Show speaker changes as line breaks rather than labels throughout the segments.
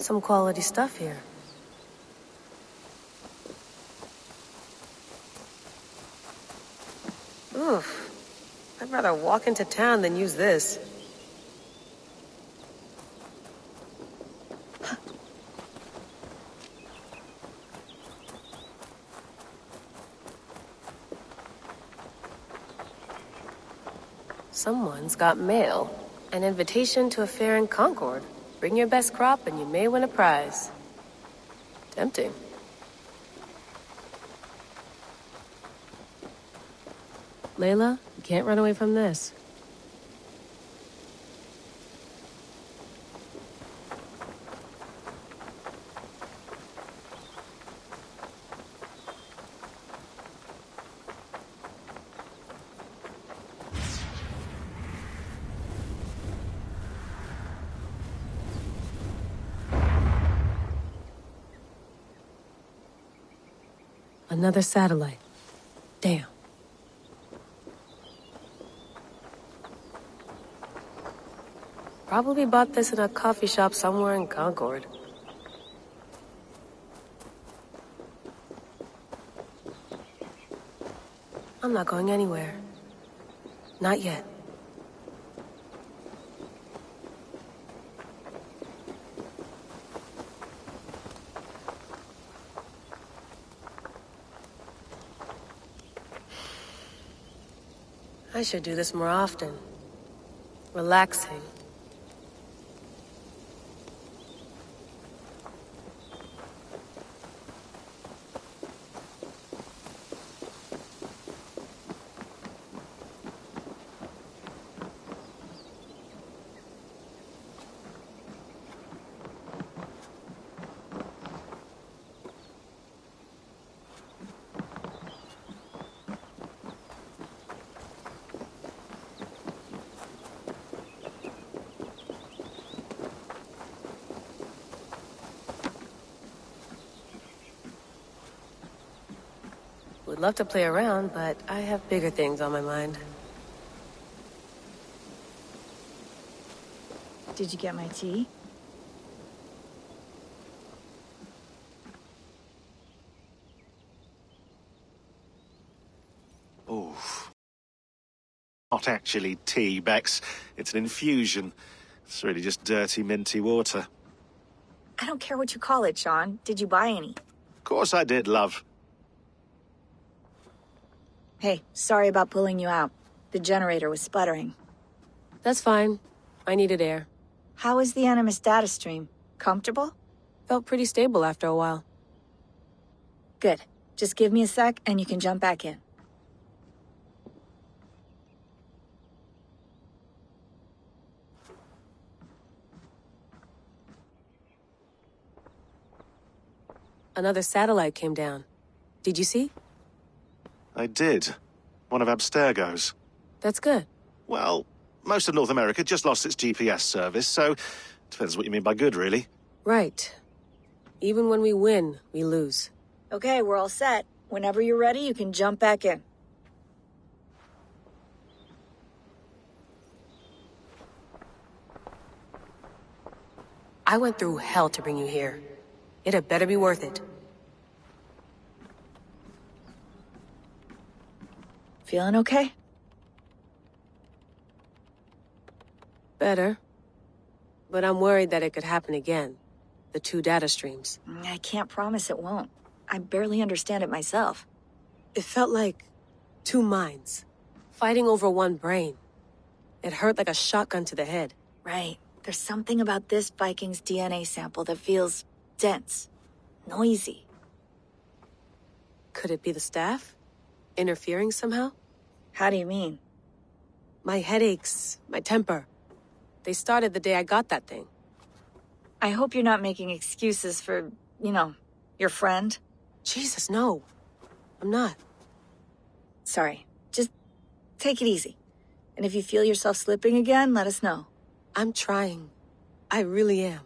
Some quality stuff here. Oof. I'd rather walk into town than use this. Someone's got mail. An invitation to a fair in Concord. Bring your best crop and you may win a prize. Tempting. Layla, you can't run away from this. Another satellite. Damn. Probably bought this in a coffee shop somewhere in Concord. I'm not going anywhere. Not yet. I should do this more often. Relaxing. Would love to play around, but I have bigger things on my mind.
Did you get my tea?
Oof. Not actually tea, Bex. It's an infusion. It's really just dirty, minty water.
I don't care what you call it, Sean. Did you buy any?
Of course I did, love.
Hey, sorry about pulling you out. The generator was sputtering.
That's fine. I needed air.
How is the Animus data stream? Comfortable?
Felt pretty stable after a while.
Good. Just give me a sec and you can jump back in.
Another satellite came down. Did you see?
I did. One of Abstergo's.
That's good.
Well, most of North America just lost its GPS service, so depends what you mean by good, really.
Right. Even when we win, we lose.
Okay, we're all set. Whenever you're ready, you can jump back in.
I went through hell to bring you here. It had better be worth it.
Feeling okay?
Better. But I'm worried that it could happen again. The two data streams.
I can't promise it won't. I barely understand it myself.
It felt like two minds, fighting over one brain. It hurt like a shotgun to the head.
Right. There's something about this Viking's DNA sample that feels dense, noisy.
Could it be the staff? Interfering somehow?
How do you mean?
My headaches, my temper. They started the day I got that thing.
I hope you're not making excuses for, your friend.
Jesus, no. I'm not.
Sorry. Just take it easy. And if you feel yourself slipping again, let us know.
I'm trying. I really am.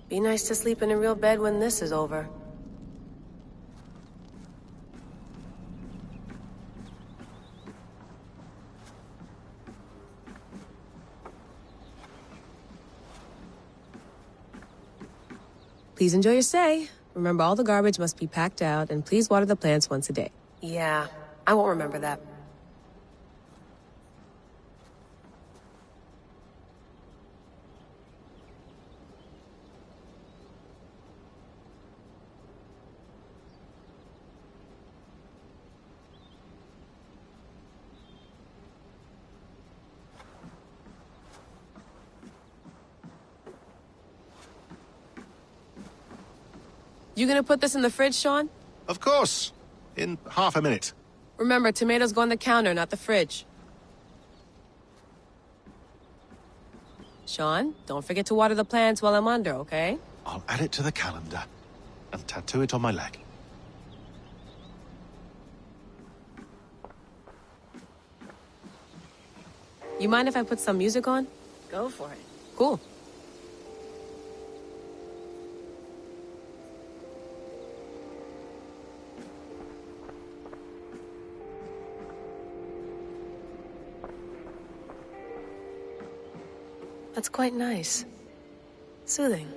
Be nice to sleep in a real bed when this is over. Please enjoy your stay. Remember, all the garbage must be packed out, and please water the plants once a day. Yeah, I won't remember that. You gonna put this in the fridge, Sean?
Of course. In half a minute.
Remember, tomatoes go on the counter, not the fridge. Sean, don't forget to water the plants while I'm under, okay?
I'll add it to the calendar and tattoo it on my leg.
You mind if I put some music on?
Go for it.
Cool. That's quite nice. Soothing.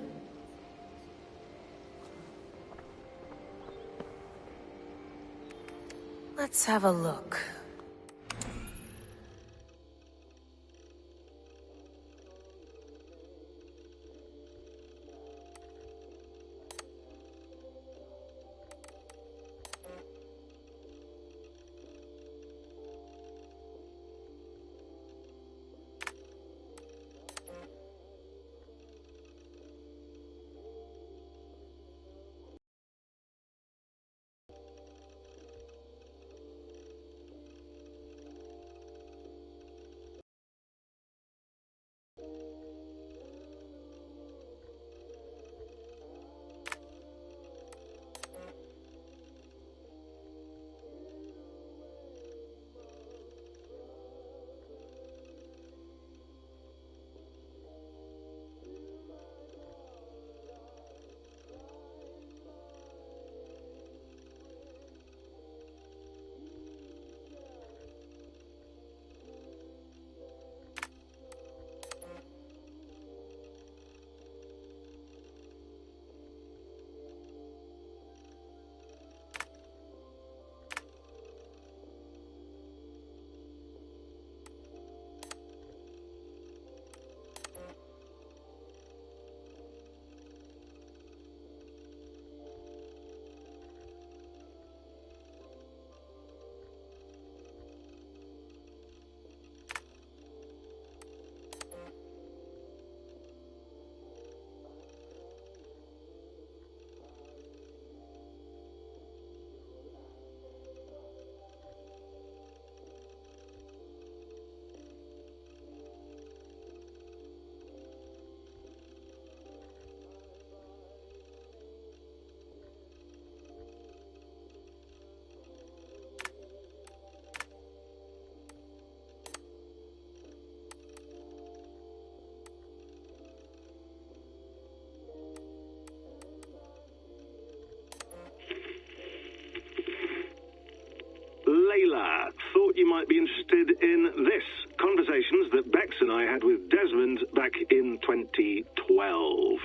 Let's have a look.
Layla, thought you might be interested in this. Conversations that Bex and I had with Desmond back in 2012.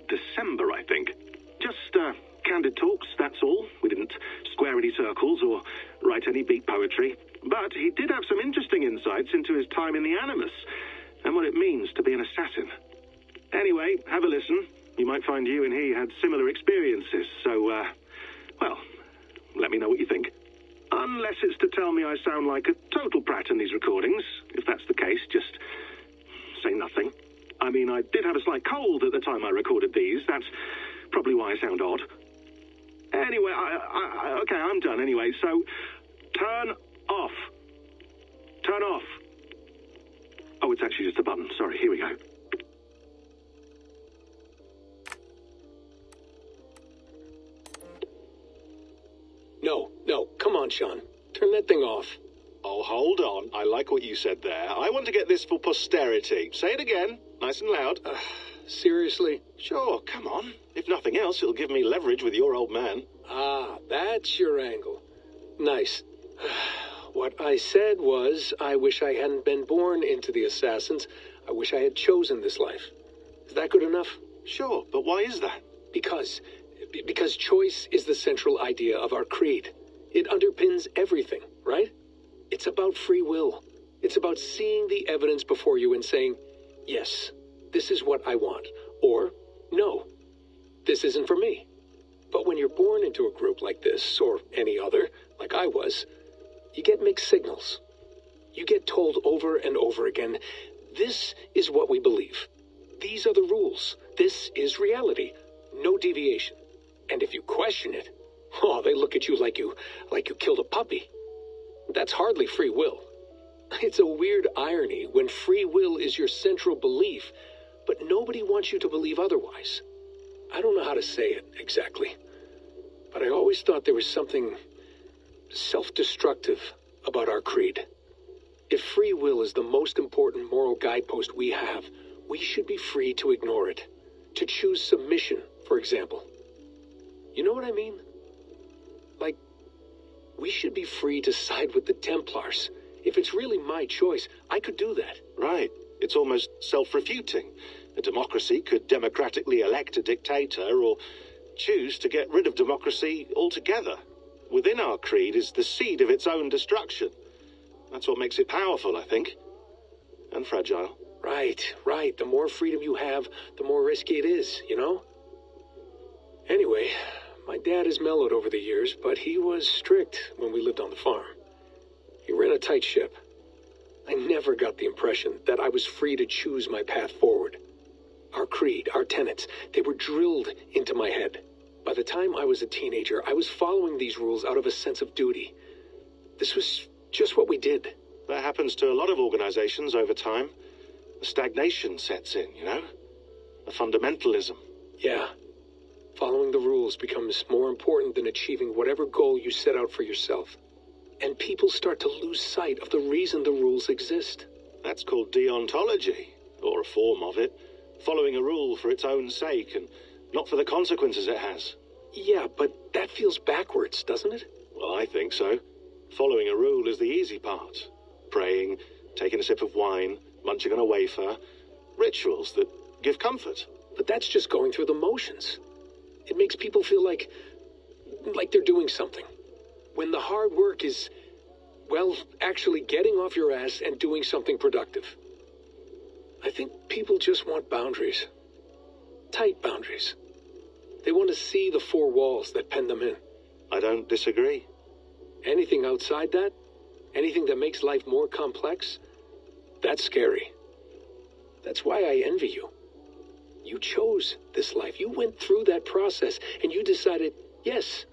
December, I think. Just candid talks, that's all. We didn't square any circles or write any beat poetry. But he did have some interesting insights into his time in the Animus and what it means to be an assassin. Anyway, have a listen. You might find you and he had similar experiences, so, well, let me know what you think. Unless it's to tell me I sound like a total prat in these recordings. If that's the case, just say nothing. I mean, I did have a slight cold at the time I recorded these. That's probably why I sound odd. Anyway, okay, I'm done anyway, so turn off. Turn off. Oh, it's actually just a button. Sorry, here we go.
No, come on, Sean. Turn that thing off.
Oh, hold on. I like what you said there. I want to get this for posterity. Say it again, nice and loud.
Seriously?
Sure, come on. If nothing else, it'll give me leverage with your old man.
Ah, that's your angle. Nice. What I said was, I wish I hadn't been born into the Assassins. I wish I had chosen this life. Is that good enough?
Sure, but why is that?
Because choice is the central idea of our creed. It underpins everything, right? It's about free will. It's about seeing the evidence before you and saying, yes, this is what I want, or no, this isn't for me. But when you're born into a group like this, or any other, like I was, you get mixed signals. You get told over and over again, this is what we believe. These are the rules. This is reality. No deviation. And if you question it, oh, they look at you like you killed a puppy. That's hardly free will. It's a weird irony when free will is your central belief, but nobody wants you to believe otherwise. I don't know how to say it exactly, but I always thought there was something self-destructive about our creed. If free will is the most important moral guidepost we have, we should be free to ignore it. To choose submission, for example. You know what I mean? Like, we should be free to side with the Templars. If it's really my choice, I could do that.
Right. It's almost self-refuting. A democracy could democratically elect a dictator or choose to get rid of democracy altogether. Within our creed is the seed of its own destruction. That's what makes it powerful, I think. And fragile.
Right. The more freedom you have, the more risky it is, you know? Anyway, my dad has mellowed over the years, but he was strict when we lived on the farm. He ran a tight ship. I never got the impression that I was free to choose my path forward. Our creed, our tenets, they were drilled into my head. By the time I was a teenager, I was following these rules out of a sense of duty. This was just what we did.
That happens to a lot of organizations over time. A stagnation sets in, you know? A fundamentalism.
Yeah. Following the rules becomes more important than achieving whatever goal you set out for yourself. And people start to lose sight of the reason the rules exist.
That's called deontology, or a form of it. Following a rule for its own sake and not for the consequences it has.
Yeah, but that feels backwards, doesn't it?
Well, I think so. Following a rule is the easy part. Praying, taking a sip of wine, munching on a wafer. Rituals that give comfort.
But that's just going through the motions. It makes people feel like they're doing something. When the hard work is, well, actually getting off your ass and doing something productive. I think people just want boundaries. Tight boundaries. They want to see the four walls that pen them in.
I don't disagree.
Anything outside that, anything that makes life more complex, that's scary. That's why I envy you. You chose this life. You went through that process and you decided, yes,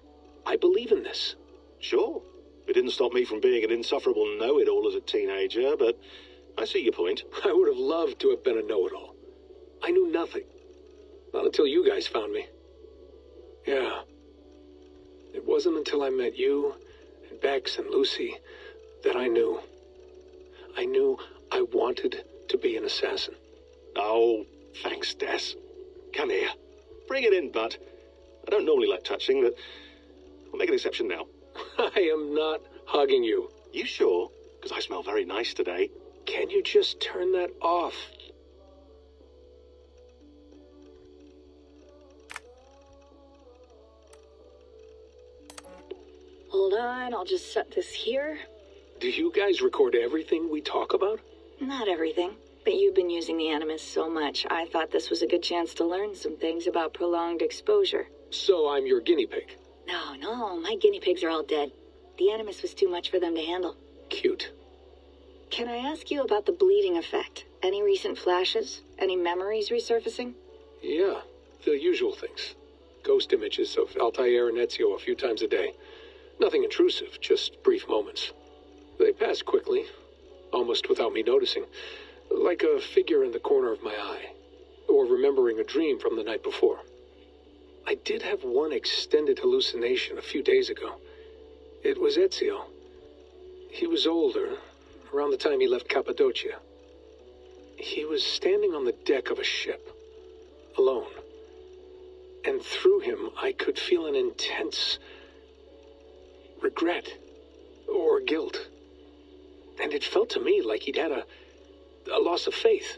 I believe in this.
Sure. It didn't stop me from being an insufferable know-it-all as a teenager, but I see your point.
I would have loved to have been a know-it-all. I knew nothing. Not until you guys found me. Yeah. It wasn't until I met you and Bex and Lucy that I knew. I knew I wanted to be an assassin.
Oh, thanks, Des. Come here. Bring it in, bud. I don't normally like touching, but I'll make an exception now.
I am not hugging you.
You sure? Because I smell very nice today.
Can you just turn that off?
Hold on, I'll just set this here.
Do you guys record everything we talk about?
Not everything, but you've been using the Animus so much, I thought this was a good chance to learn some things about prolonged exposure.
So I'm your guinea pig.
No, my guinea pigs are all dead. The Animus was too much for them to handle.
Cute.
Can I ask you about the bleeding effect? Any recent flashes? Any memories resurfacing?
Yeah, the usual things. Ghost images of Altair and Ezio a few times a day. Nothing intrusive, just brief moments. They pass quickly, almost without me noticing. Like a figure in the corner of my eye. Or remembering a dream from the night before. I did have one extended hallucination a few days ago. It was Ezio. He was older, around the time he left Cappadocia. He was standing on the deck of a ship, alone. And through him, I could feel an intense regret or guilt. And it felt to me like he'd had a loss of faith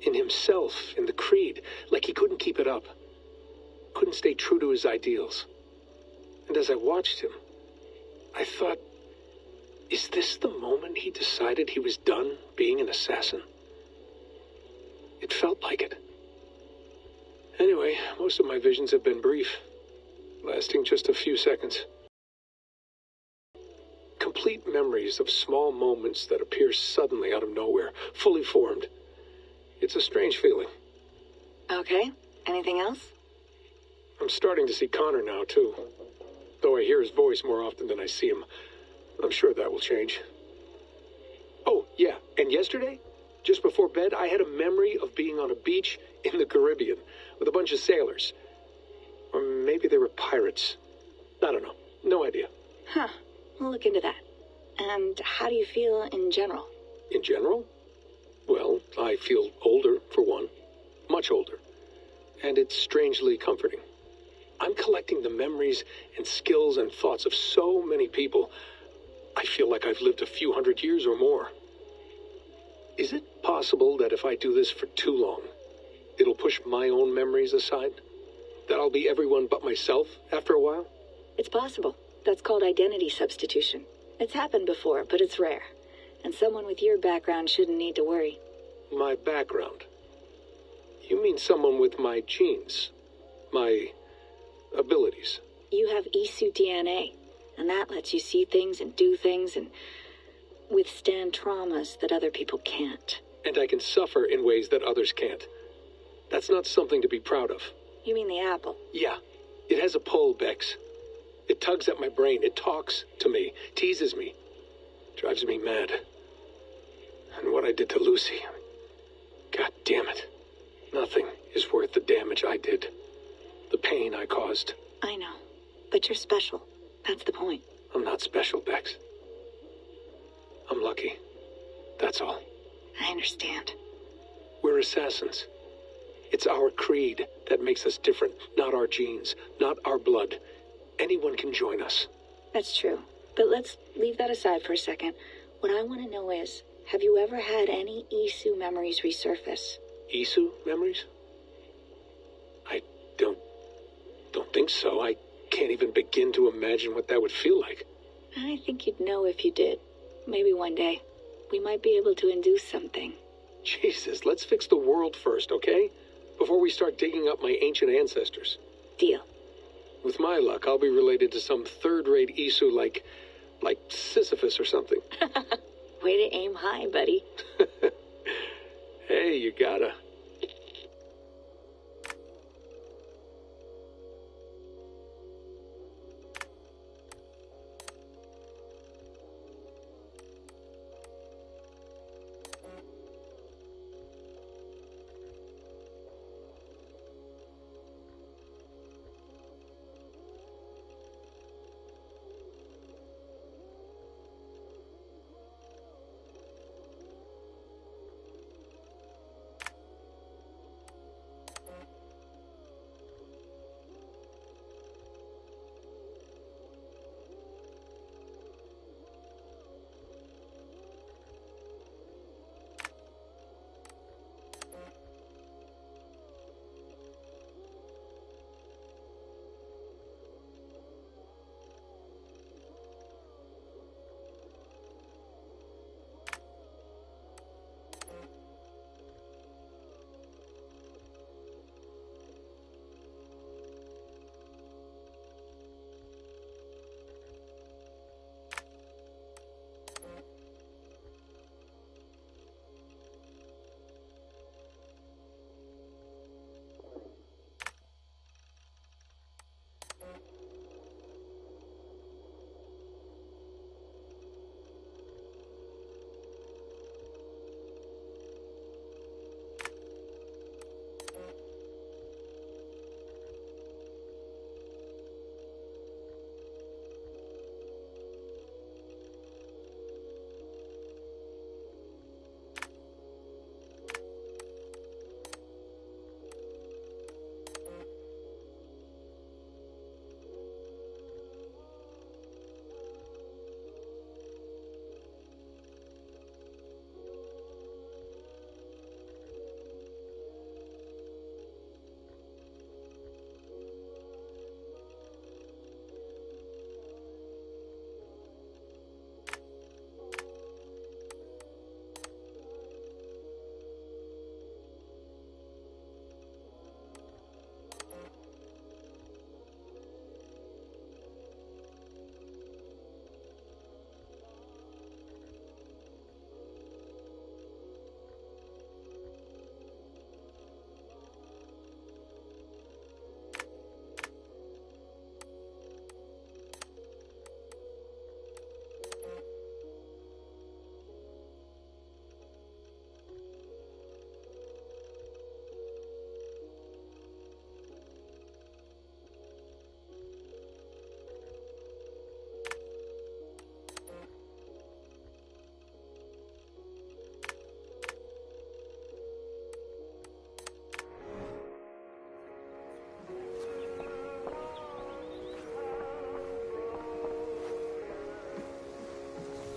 in himself, in the creed, like he couldn't keep it up. couldn't stay true to his ideals. And as I watched him, I thought, is this the moment he decided he was done being an assassin? It felt like it. Anyway, most of my visions have been brief, lasting just a few seconds. Complete memories of small moments that appear suddenly out of nowhere, fully formed. It's a strange feeling.
Okay, anything else?
I'm starting to see Connor now, too. Though I hear his voice more often than I see him. I'm sure that will change. Oh, yeah, and yesterday, just before bed, I had a memory of being on a beach in the Caribbean with a bunch of sailors. Or maybe they were pirates. I don't know. No idea.
Huh, we'll look into that. And how do you feel in general?
In general? Well, I feel older, for one. Much older. And it's strangely comforting. I'm collecting the memories and skills and thoughts of so many people. I feel like I've lived a few hundred years or more. Is it possible that if I do this for too long, it'll push my own memories aside? That I'll be everyone but myself after a while?
It's possible. That's called identity substitution. It's happened before, but it's rare. And someone with your background shouldn't need to worry.
My background? You mean someone with my genes? My abilities?
You have Isu DNA, and that lets you see things and do things and withstand traumas that other people can't.
And I can suffer in ways that others can't. That's not something to be proud of.
You mean the apple?
Yeah. It has a pull, Bex. It tugs at my brain. It talks to me. Teases me. Drives me mad. And what I did to Lucy... God damn it. Nothing is worth the damage I did. The pain I caused.
I know. But you're special. That's the point.
I'm not special, Bex. I'm lucky. That's all.
I understand.
We're assassins. It's our creed that makes us different, not our genes, not our blood. Anyone can join us.
That's true. But let's leave that aside for a second. What I want to know is, have you ever had any Isu memories resurface?
Isu memories? I don't think so. I can't even begin to imagine what that would feel like.
I think you'd know if you did. Maybe one day. We might be able to induce something.
Jesus, let's fix the world first, okay? Before we start digging up my ancient ancestors.
Deal.
With my luck, I'll be related to some third-rate Isu like Sisyphus or something.
Way to aim high, buddy.
Hey, you gotta.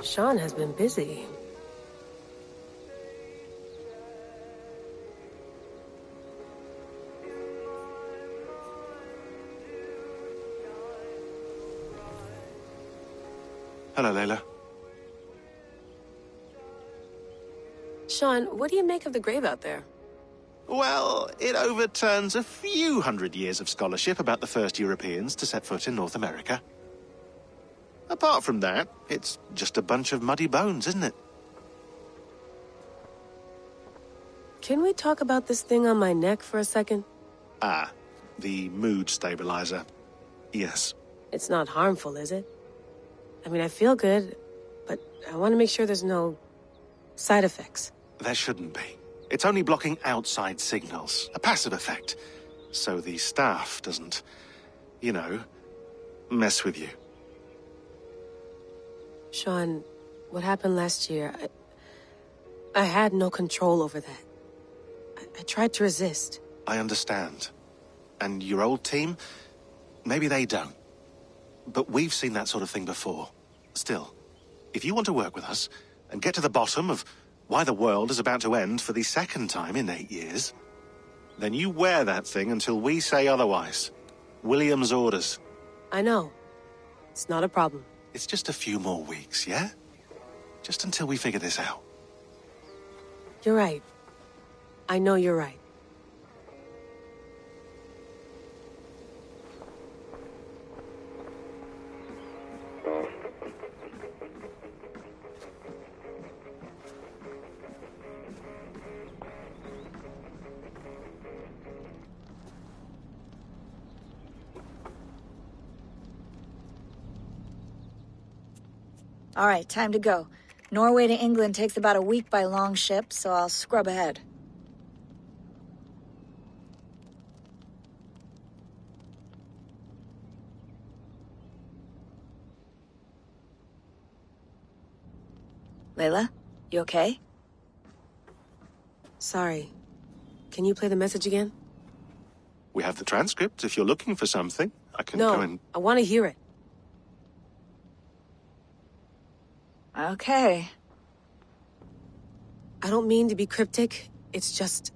Sean has been busy.
Hello, Layla.
Sean, what do you make of the grave out there?
Well, it overturns a few hundred years of scholarship about the first Europeans to set foot in North America. Apart from that, it's just a bunch of muddy bones, isn't it?
Can we talk about this thing on my neck for a second?
Ah, the mood stabilizer. Yes.
It's not harmful, is it? I mean, I feel good, but I want to make sure there's no side effects.
There shouldn't be. It's only blocking outside signals, a passive effect, so the staff doesn't, you know, mess with you.
Sean, what happened last year, I had no control over that. I tried to resist.
I understand. And your old team, maybe they don't. But we've seen that sort of thing before. Still, if you want to work with us and get to the bottom of why the world is about to end for the second time in 8 years, then you wear that thing until we say otherwise. William's orders.
I know. It's not a problem.
It's just a few more weeks, yeah? Just until we figure this out.
You're right. I know you're right.
All right, time to go. Norway to England takes about a week by long ship, so I'll scrub ahead. Layla, you okay?
Sorry. Can you play the message again?
We have the transcript if you're looking for something. I can go and...
No, I want to hear it.
Okay.
I don't mean to be cryptic. It's just...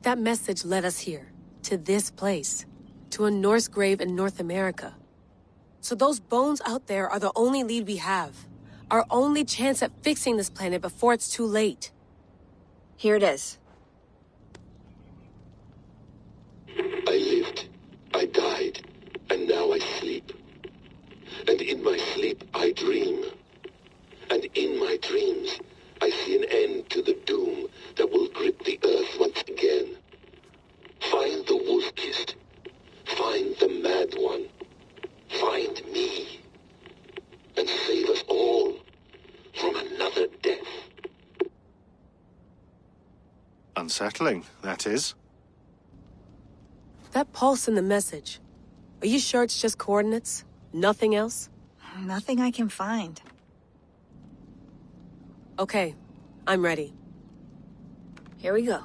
that message led us here. To this place. To a Norse grave in North America. So those bones out there are the only lead we have. Our only chance at fixing this planet before it's too late.
Here it is.
I lived, I died, and now I sleep. And in my sleep I dream. And in my dreams I see an end to the doom that will grip the earth once again. Find the wolf-kissed. Find the mad one. Find me. And save us all from another death.
Unsettling, that is.
That pulse in the message. Are you sure it's just coordinates? Nothing else?
Nothing I can find.
Okay, I'm ready.
Here we go.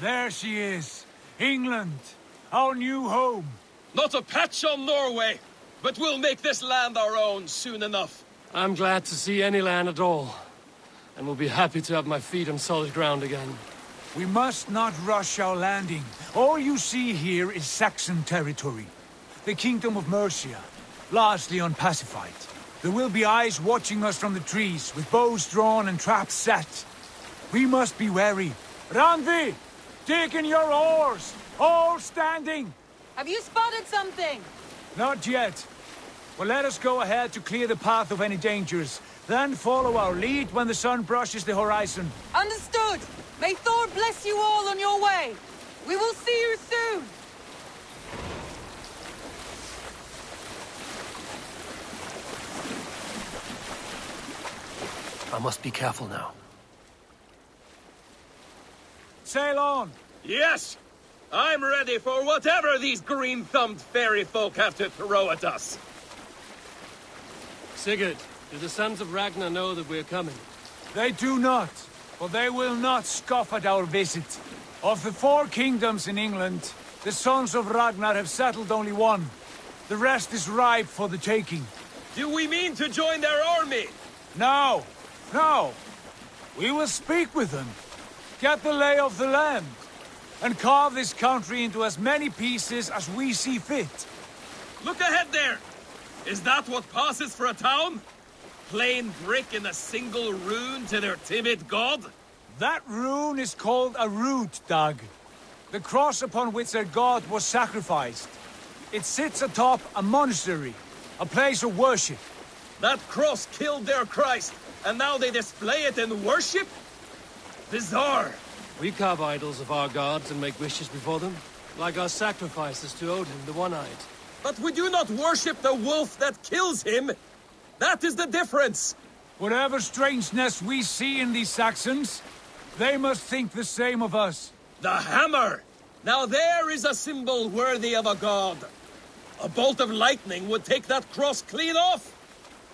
There she is. England. Our new home.
Not a patch on Norway, but we'll make this land our own soon enough.
I'm glad to see any land at all, and will be happy to have my feet on solid ground again.
We must not rush our landing. All you see here is Saxon territory. The Kingdom of Mercia, largely unpacified. There will be eyes watching us from the trees, with bows drawn and traps set. We must be wary. Randvi! Dig in your oars! All standing!
Have you spotted something?
Not yet. Well, let us go ahead to clear the path of any dangers. Then follow our lead when the sun brushes the horizon.
Understood! May Thor bless you all on your way! We will see you soon!
I must be careful now.
Sail on!
Yes! I'm ready for whatever these green-thumbed fairy folk have to throw at us.
Sigurd, do the sons of Ragnar know that we're coming?
They do not, but they will not scoff at our visit. Of the 4 kingdoms in England, the sons of Ragnar have settled only one. The rest is ripe for the taking.
Do we mean to join their army?
No, no. We will speak with them, get the lay of the land, and carve this country into as many pieces as we see fit.
Look ahead there! Is that what passes for a town? Plain brick in a single rune to their timid god?
That rune is called a root, Dag. The cross upon which their god was sacrificed. It sits atop a monastery, a place of worship.
That cross killed their Christ, and now they display it in worship? Bizarre.
We carve idols of our gods and make wishes before them, like our sacrifices to Odin, the One-Eyed.
But we do not worship the wolf that kills him. That is the difference.
Whatever strangeness we see in these Saxons, they must think the same of us.
The hammer! Now there is a symbol worthy of a god. A bolt of lightning would take that cross clean off.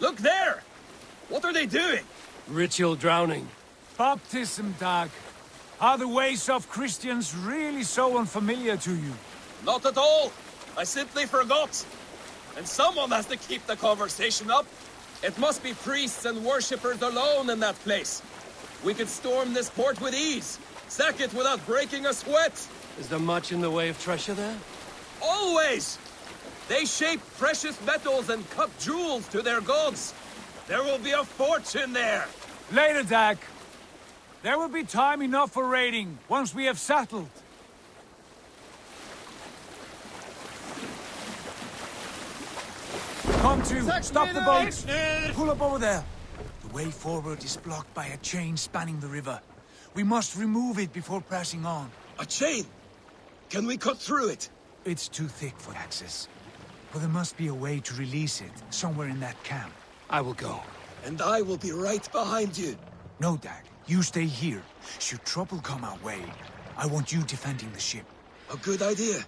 Look there! What are they doing?
Ritual drowning.
Baptism, Dag. Are the ways of Christians really so unfamiliar to you?
Not at all. I simply forgot. And someone has to keep the conversation up. It must be priests and worshippers alone in that place. We could storm this port with ease. Sack it without breaking a sweat.
Is there much in the way of treasure there?
Always! They shape precious metals and cut jewels to their gods. There will be a fortune there.
Later, Dag. There will be time enough for raiding, once we have settled. Come to, stop the boats! Pull up over there. The way forward is blocked by a chain spanning the river. We must remove it before pressing on.
A chain? Can we cut through it?
It's too thick for access. But there must be a way to release it, somewhere in that camp.
I will go.
And I will be right behind you.
No, Dag. You stay here. Should trouble come our way, I want you defending the ship.
A good idea.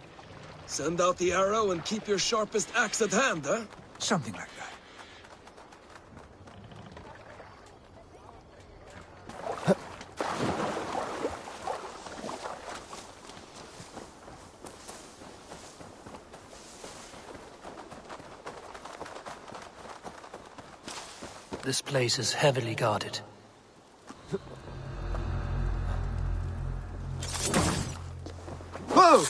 Send out the arrow and keep your sharpest axe at hand, huh?
Something like that.
This place is heavily guarded.
Whoa!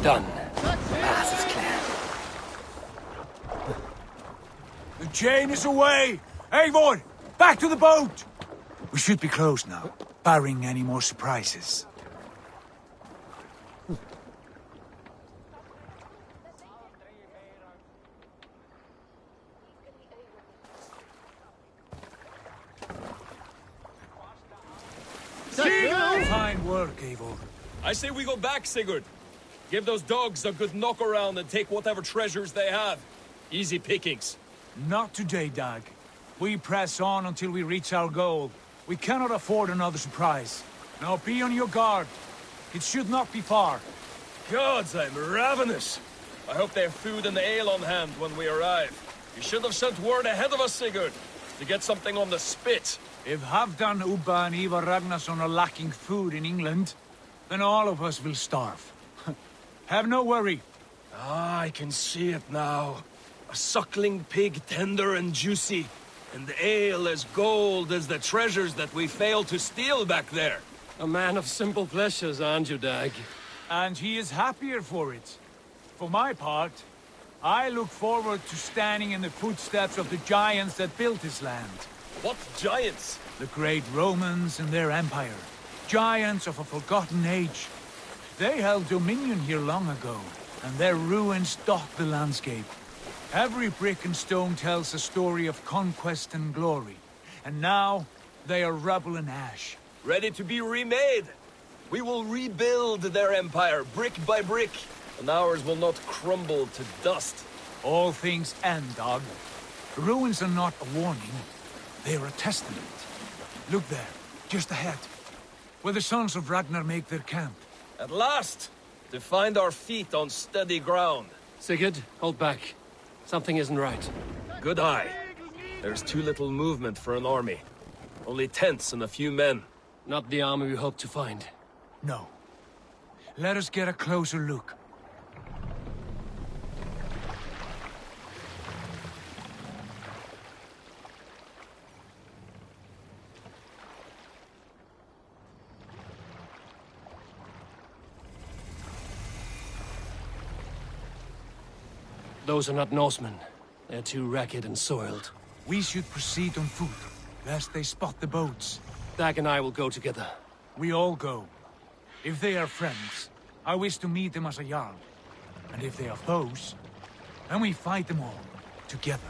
Done. Path is clear.
The chain is away! Eivor! Back to the boat! We should be close now, barring any more surprises. Fine work, Eivor.
I say we go back, Sigurd. Give those dogs a good knock around and take whatever treasures they have. Easy pickings.
Not today, Dag. We press on until we reach our goal. We cannot afford another surprise. Now be on your guard. It should not be far.
Gods, I'm ravenous. I hope they have food and ale on hand when we arrive. You should have sent word ahead of us, Sigurd, to get something on the spit.
If Halfdan, Ubba and Ivar Ragnarsson are lacking food in England, then all of us will starve. Have no worry.
Ah, I can see it now. A suckling pig, tender and juicy. And the ale as gold as the treasures that we failed to steal back there.
A man of simple pleasures, aren't you, Dag?
And he is happier for it. For my part, I look forward to standing in the footsteps of the giants that built this land.
What giants?
The great Romans and their empire. Giants of a forgotten age. They held dominion here long ago, and their ruins dot the landscape. Every brick and stone tells a story of conquest and glory. And now, they are rubble and ash.
Ready to be remade. We will rebuild their empire, brick by brick, and ours will not crumble to dust.
All things end, Dog. Ruins are not a warning. They are a testament. Look there, just ahead, where the sons of Ragnar make their camp.
At last! To find our feet on steady ground.
Sigurd, hold back. Something isn't right.
Good eye. There's too little movement for an army. Only tents and a few men.
Not the army we hoped to find.
No. Let us get a closer look.
Those are not Norsemen. They're too ragged and soiled.
We should proceed on foot, lest they spot the boats.
Dag and I will go together.
We all go. If they are friends, I wish to meet them as a Jarl. And if they are foes, then we fight them all, together.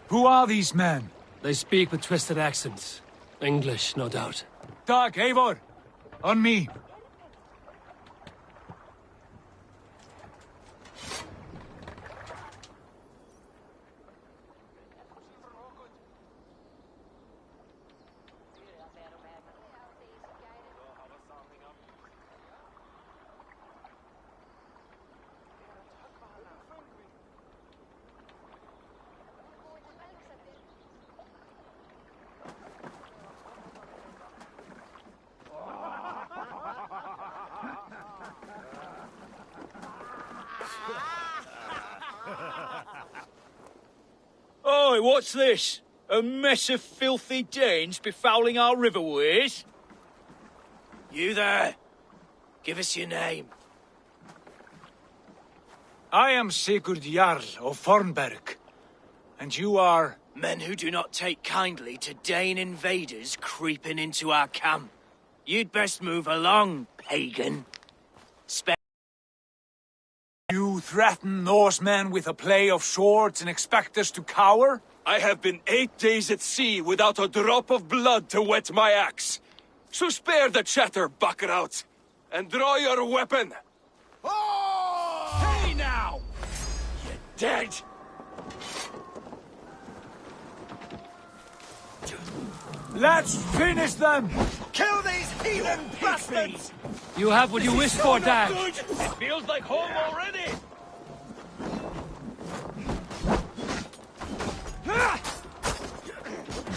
Who are these men?
They speak with twisted accents. English, no doubt.
Dag, Eivor! On me!
Oi, what's this? A mess of filthy Danes befouling our riverways? You there! Give us your name.
I am Sigurd Jarl of Fornberg. And you are...
Men who do not take kindly to Dane invaders creeping into our camp. You'd best move along, pagan.
You threaten Norsemen with a play of swords and expect us to cower?
I have been 8 days at sea without a drop of blood to wet my axe. So spare the chatter, Buckerout, and draw your weapon.
Oh! Hey now! You're dead!
Let's finish them!
Kill these heathen bastards!
You have what you wished for, Dag.
It feels like home already.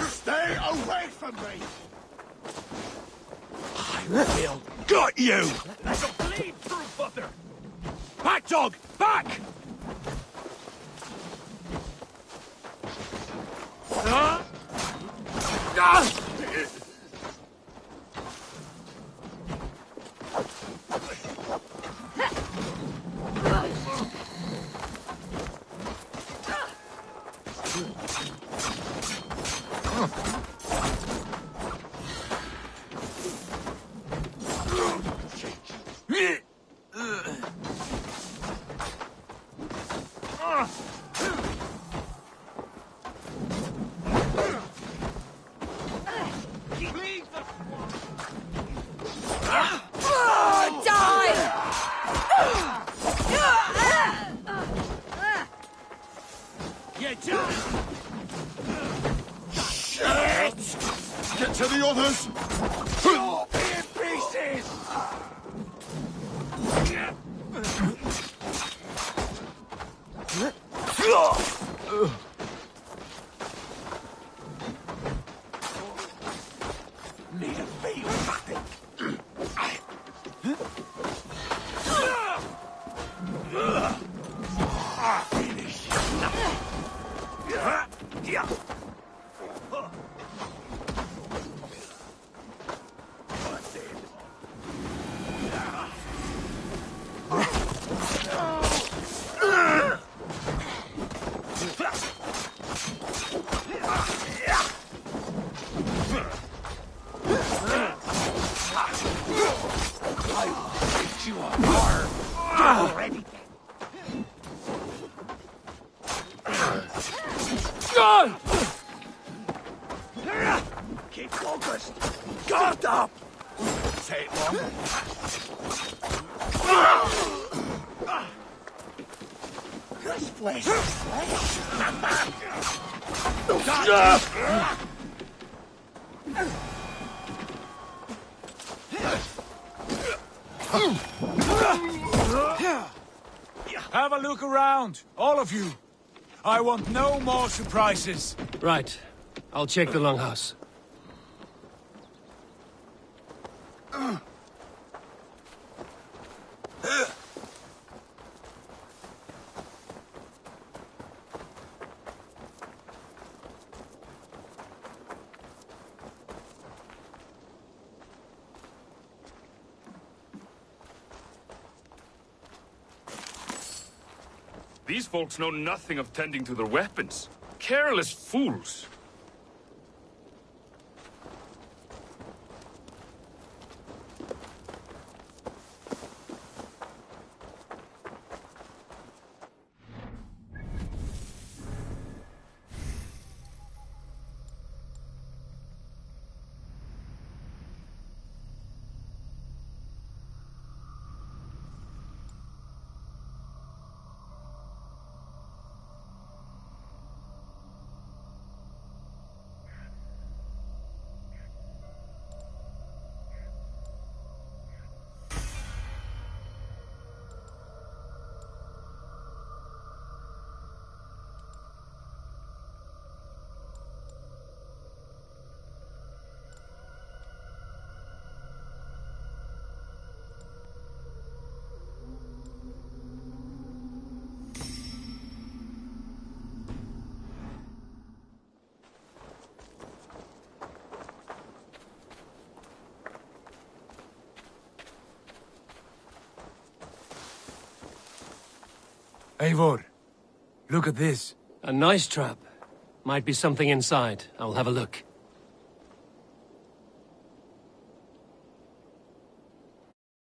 Stay away from me! I will. Got you!
Like a bleed through butter.
Back, dog! Back!
Get to the others!
You'll be in pieces! Need a feel nothing. Finish. You are hard. Already. Keep focused. Guard up. Take long. This flesh is flesh. Have a look around, all of you. I want no more surprises.
Right. I'll check the longhouse.
These folks know nothing of tending to their weapons. Careless fools.
Eivor, look at this.
A nice trap. Might be something inside. I'll have a look.